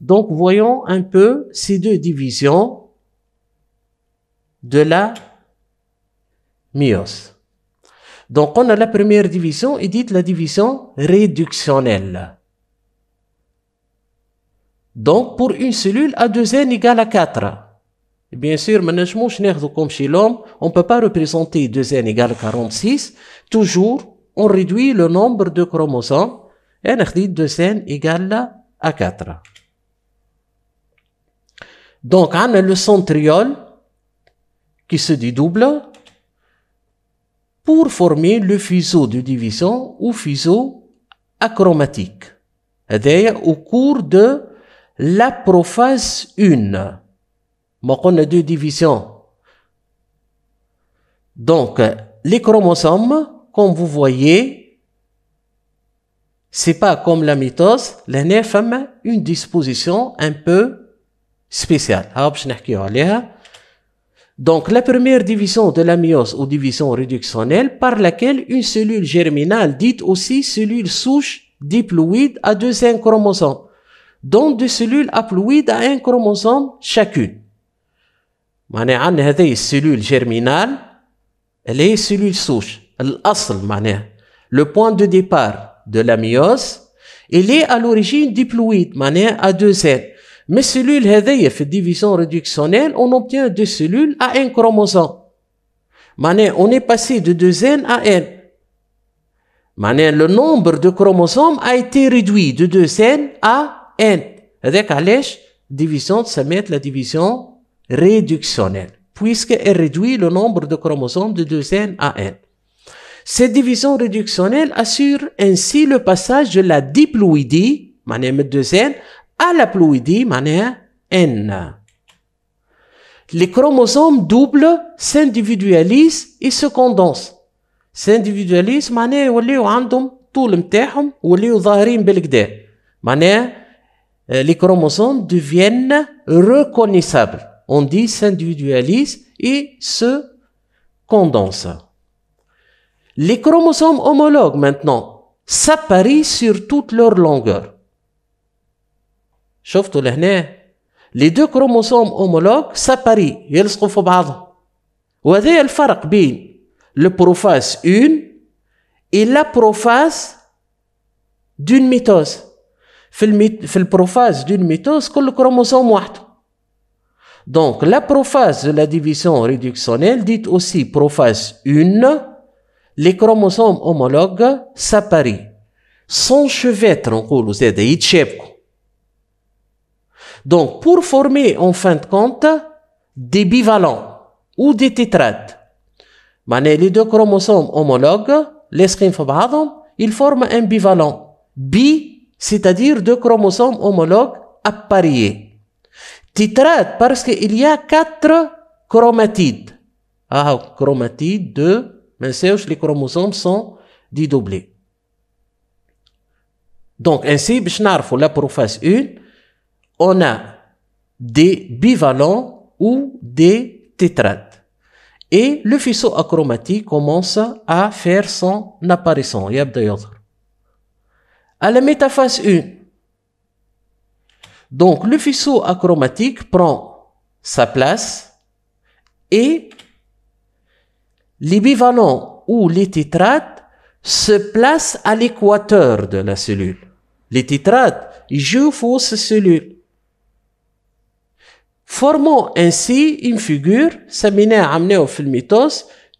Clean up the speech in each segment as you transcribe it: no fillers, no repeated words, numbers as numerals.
Donc, voyons un peu ces deux divisions de la méiose. Donc, on a la première division et dit la division réductionnelle. Donc, pour une cellule, A2N égale à 4. Et bien sûr, comme chez l'homme, on ne peut pas représenter 2N égale 46. Toujours, on réduit le nombre de chromosomes et on dit 2N égale à 4. Donc, on a le centriole qui se dédouble pour former le fuseau de division ou fuseau achromatique. C'est-à-dire au cours de la prophase 1. On a deux divisions. Donc, les chromosomes, comme vous voyez, c'est pas comme la mitose, la femme une disposition un peu spéciale. Donc, la première division de la méiose ou division réductionnelle par laquelle une cellule germinale, dite aussi cellule souche diploïde, a 2 chromosomes, dont deux cellules haploïdes à un chromosome chacune. معناها عندنا هذه السيلول germinale, elle est cellule souche. الأصل معناها le point de départ de la méiose, il est à l'origine diploïde, معناها à 2 N. Mais cellules هذه في division réductionnelle, on obtient deux cellules à un chromosome. معناها on est passé de 2 N à N. معناها le nombre de chromosomes a été réduit de 2 N à N. هذاك علاش division تسميت la division réductionnelle, puisqu'elle réduit le nombre de chromosomes de 2N à N. Cette division réductionnelle assure ainsi le passage de la diploïdie, معناها من 2N, à la ploïdie, معناها N. Les chromosomes doubles s'individualisent et se condensent. S'individualisent معناها يوليو عندهم طول متاعهم ويوليو ظاهرين بالكدا. معناها les chromosomes deviennent reconnaissables. On dit s'individualise et se condense. Les chromosomes homologues maintenant s'apparient sur toute leur longueur. شفتوا لهنا les deux chromosomes homologues s'apparient يلصقوا في بعضهم. وهذا الفرق بين le prophase 1 et la prophase d'une mitose. في البروphase d'une mitose كل chromosome وحده. Donc, la prophase de la division réductionnelle, dite aussi prophase 1, les chromosomes homologues s'apparient. S'enchevêtrent, on dit, زاد يتشابكوا. Donc, pour former en fin de compte des bivalents ou des tétrades, les deux chromosomes homologues, لاصقين في بعضهم, ils forment un bivalent. Bi, c'est-à-dire deux chromosomes homologues appariés. Tétrade parce qu'il y a 4 chromatides. Chromatides 2, mais les chromosomes sont dédoublés. Donc, ainsi, pour la prophase 1, on a des bivalents ou des tétrades. Et le faisceau achromatique commence à faire son apparition. À la métaphase 1, donc, le faisceau achromatique prend sa place et les bivalents ou les tétrades se placent à l'équateur de la cellule. Les tétrades, ils jouent fausse cellule. Formant ainsi une figure,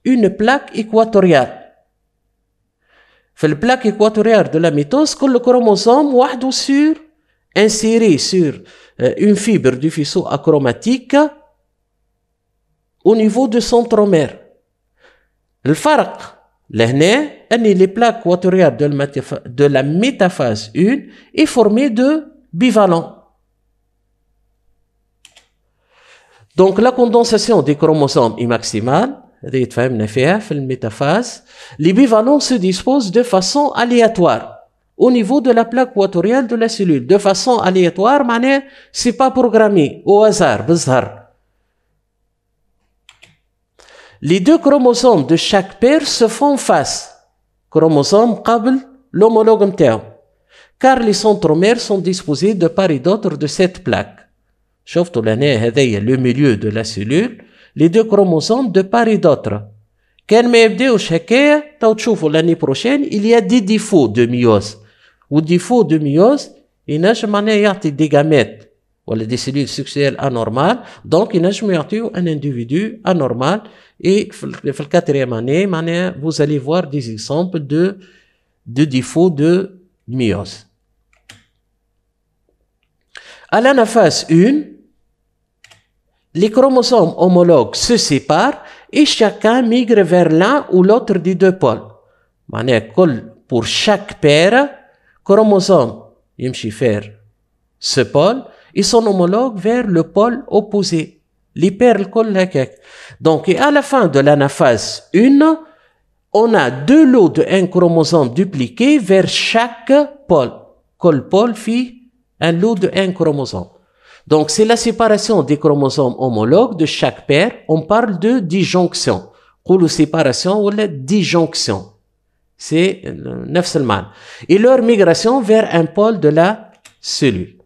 une plaque équatoriale. Dans la plaque équatoriale de la mitose, le chromosome est sur inséré sur une fibre du faisceau achromatique au niveau de centromère. Le farq, les plaques équatoriales de la métaphase 1 est formée de bivalents. Donc la condensation des chromosomes est maximale. Les bivalents se disposent de façon aléatoire au niveau de la plaque équatoriale de la cellule. De façon aléatoire, c'est pas programmé, au hasard, bizarre. Les deux chromosomes de chaque paire se font face. Chromosome قبل l'homologue متاعو. car les centromères sont disposés de part et d'autre de cette plaque. شفتوا لهنا هذايا le milieu de la cellule, les deux chromosomes de part et d'autre. كان ما يبداوش هكايا تو تشوفوا l'année prochaine il y a des défauts de myose. و défaut de myose ينجم معناها يعطي des gamètes ولا des cellules sexuelles anormales, donc ينجموا يعطيو un individu anormal. Et في الquatrième année معناها vous allez voir des exemples de défauts de myose. À l'anaphase 1, les chromosomes homologues se séparent et chacun migre vers l'un ou l'autre des deux pôles. Pour chaque paire, chromosome يمشي vers ce pôle et son homologue vers le pôle opposé. Les paires الكل هكاك. Donc, et à la fin de l'anaphase 1, on a deux lots de un chromosome dupliqués vers chaque pôle. كل pôle فيه un lot de un chromosome. Donc, c'est la séparation des chromosomes homologues de chaque paire. On parle de disjonction. Ou séparation ou la disjonction. C'est نفس المعنى. Et leur migration vers un pôle de la cellule.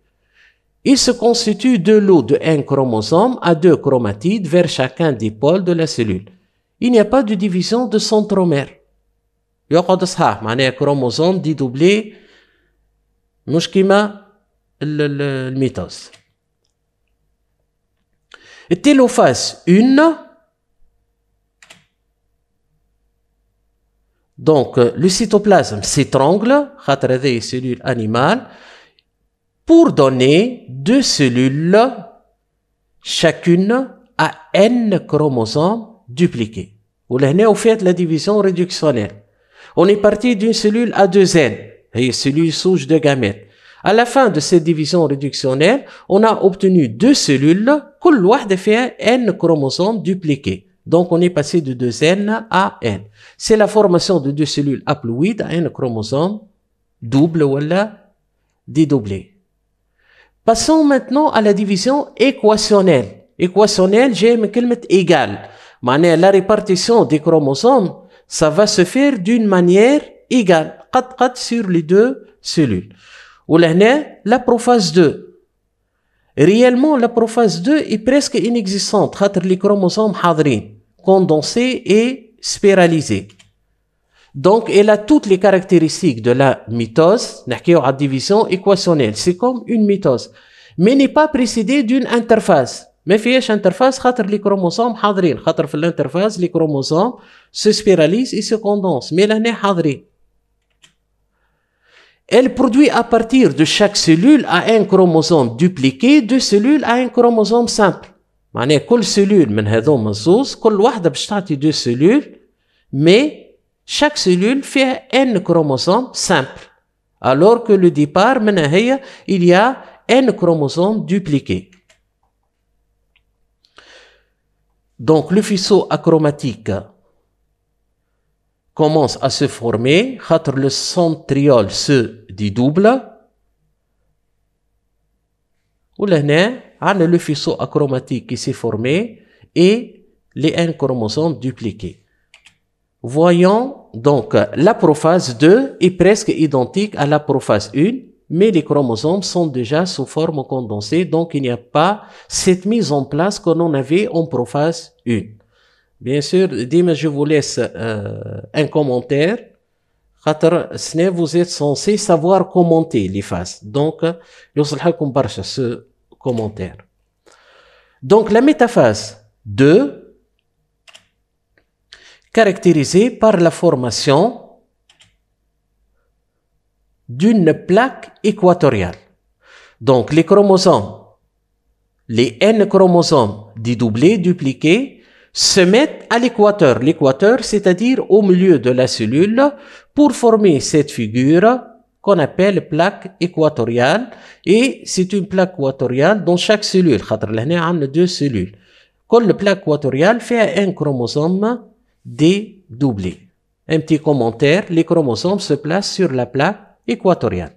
Il se constitue de lots de un chromosome à deux chromatides vers chacun des pôles de la cellule. Il n'y a pas de division de centromère. يقعد صحاح معناها chromosome dédoublé مش كيما الميتوز. Télophase 1. Donc, le cytoplasme s'étrangle, خاطر هذه cellule animale, pour donner deux cellules, chacune à n chromosomes dupliqués. ولهنا on fait la division réductionnelle. On est parti d'une cellule à deux n, une cellule souche de gamètes. À la fin de cette division réductionnelle, on a obtenu deux cellules, كل واحدة فيها n chromosomes dupliqués. Donc, on est passé de 2n à n. C'est la formation de deux cellules haploïdes à n chromosomes double ou dédoublé. Passons maintenant à la division équationnelle. Équationnelle, j'ai une كلمة égal. La répartition des chromosomes, ça va se faire d'une manière égale. قد sur les deux cellules. ولهنا la prophase 2. Réellement, la prophase 2 est presque inexistante. خاطر les chromosomes حاضرين, condensés et spiralisés. Donc, elle a toutes les caractéristiques de la mitose. نحكيو على division équationnelle. C'est comme une mitose. Mais n'est pas précédée d'une interface. ما فيهاش interface خاطر les chromosomes حاضرين. خاطر في l'interface, les chromosomes se spiralisent et se condensent. Mais لهنا حاضرين. Elle produit à partir de chaque cellule à un chromosome dupliqué deux cellules à un chromosome simple. معناها كل cellule من هذوما الزوز كل واحدة باش تعطي deux cellules, mais chaque cellule fait n chromosomes simple. Alors que le départ منها هي il y a n chromosomes dupliqués. Donc le faisceau achromatique commence à se former, le centriole se dédouble, ou le faisceau achromatique qui s'est formé et les n chromosomes dupliqués. Voyons donc la prophase 2 est presque identique à la prophase 1, mais les chromosomes sont déjà sous forme condensée, donc il n'y a pas cette mise en place que l'on avait en prophase 1. Bien sûr, je vous laisse un commentaire. Vous êtes censé savoir commenter les phases. Donc, ce commentaire. Donc, la métaphase 2, caractérisée par la formation d'une plaque équatoriale. Donc, les chromosomes, les n chromosomes dédoublés, dupliqués, se mettent à l'équateur. L'équateur, c'est-à-dire au milieu de la cellule, pour former cette figure qu'on appelle plaque équatoriale. Et c'est une plaque équatoriale dans chaque cellule. On a deux cellules. Chaque plaque équatoriale fait un chromosome dédoublé. Un petit commentaire, les chromosomes se placent sur la plaque équatoriale.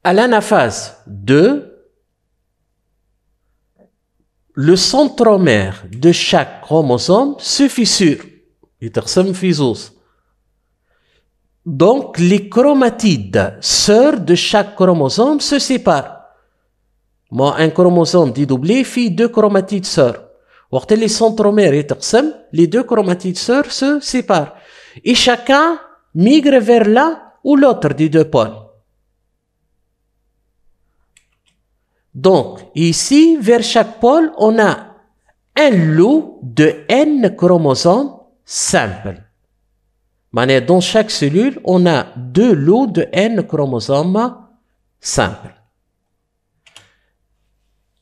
À l'anaphase 2, le centromère de chaque chromosome se fissure. Donc, les chromatides sœurs de chaque chromosome se séparent. Moi, un chromosome dédoublé fait 2 chromatides sœurs. Quand les centromères يتقسم, les 2 chromatides sœurs se séparent. Et chacun migre vers l'un ou l'autre des 2 pôles. Donc, ici, vers chaque pôle, on a un lot de N chromosomes simples. Dans chaque cellule, on a 2 lots de N chromosomes simples.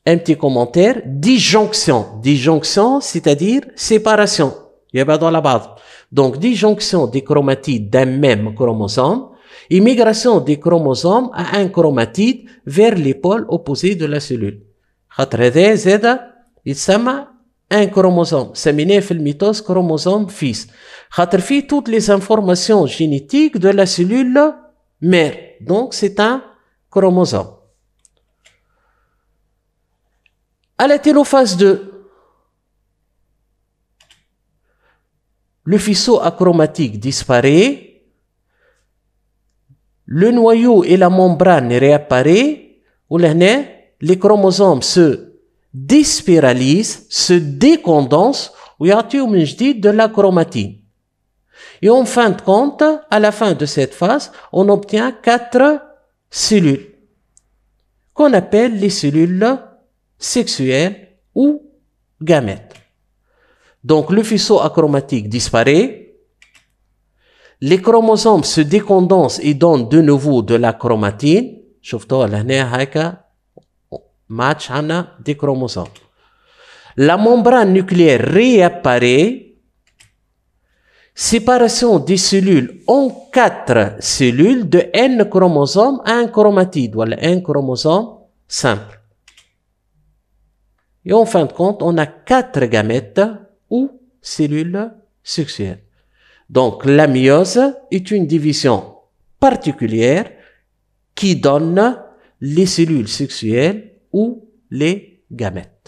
Un petit commentaire, disjonction. Disjonction, c'est-à-dire séparation. Il y a pas dans la base. Donc, disjonction des chromatides d'un même chromosome et migration des chromosomes à un chromatide vers les pôles opposés de la cellule. خاطر هذا زاد يتسمى un chromosome. سميناه في الميتوز chromosome fils. خاطر فيه toutes les informations génétiques de la cellule mère. Donc, c'est un chromosome. À la télophase 2, le faisceau achromatique disparaît, le noyau et la membrane réapparaissent, ou les chromosomes se déspiralisent, se décondensent, ou y a de la chromatine. Et en fin de compte, à la fin de cette phase, on obtient 4 cellules, qu'on appelle les cellules sexuelles ou gamètes. Donc, le faisceau achromatique disparaît, les chromosomes se décondensent et donnent de nouveau de la chromatine. شفتوا لهنا هكا match عنا des chromosomes. La membrane nucléaire réapparaît, séparation des cellules en 4 cellules de N chromosomes à un chromatide, ou un chromosome simple. Et en fin de compte, on a 4 gamètes ou cellules sexuelles. Donc, la méiose est une division particulière qui donne les cellules sexuelles ou les gamètes.